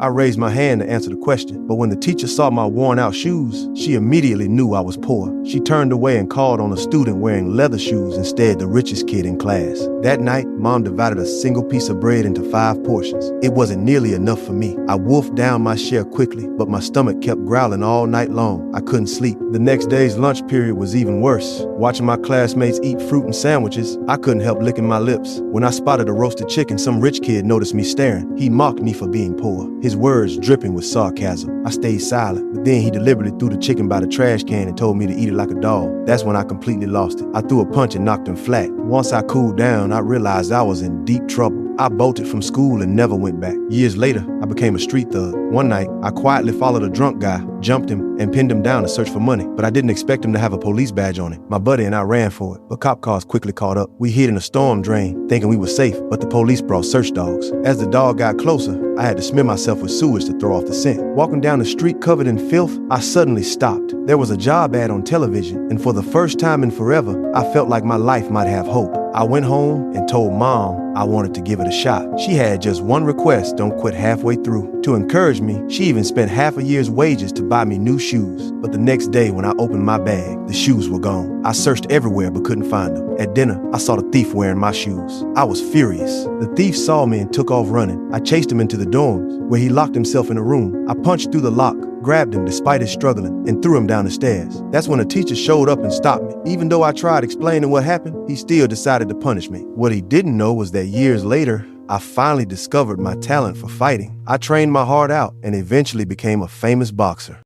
I raised my hand to answer the question, but when the teacher saw my worn-out shoes, she immediately knew I was poor. She turned away and called on a student wearing leather shoes instead, the richest kid in class. That night, Mom divided a single piece of bread into 5 portions. It wasn't nearly enough for me. I wolfed down my share quickly, but my stomach kept growling all night long. I couldn't sleep. The next day's lunch period was even worse. Watching my classmates eat fruit and sandwiches, I couldn't help licking my lips. When I spotted a roasted chicken, some rich kid noticed me staring. He mocked me for being poor, his words dripping with sarcasm. I stayed silent, but then he deliberately threw the chicken by the trash can and told me to eat it like a dog. That's when I completely lost it. I threw a punch and knocked him flat. Once I cooled down, I realized I was in deep trouble. I bolted from school and never went back. Years later, I became a street thug. One night, I quietly followed a drunk guy, jumped him, and pinned him down to search for money. But I didn't expect him to have a police badge on him. My buddy and I ran for it, but cop cars quickly caught up. We hid in a storm drain, thinking we were safe, but the police brought search dogs. As the dog got closer, I had to smear myself with sewage to throw off the scent. Walking down the street covered in filth, I suddenly stopped. There was a job ad on television, and for the first time in forever, I felt like my life might have hope. I went home and told Mom I wanted to give it a shot. She had just one request: don't quit halfway through. To encourage me, she even spent half a year's wages to buy me new shoes. But the next day when I opened my bag, the shoes were gone. I searched everywhere but couldn't find them. At dinner, I saw the thief wearing my shoes. I was furious. The thief saw me and took off running. I chased him into the dorms, where he locked himself in a room. I punched through the lock, grabbed him despite his struggling, and threw him down the stairs. That's when a teacher showed up and stopped me. Even though I tried explaining what happened, he still decided to punish me. What he didn't know was that years later, I finally discovered my talent for fighting. I trained my heart out and eventually became a famous boxer.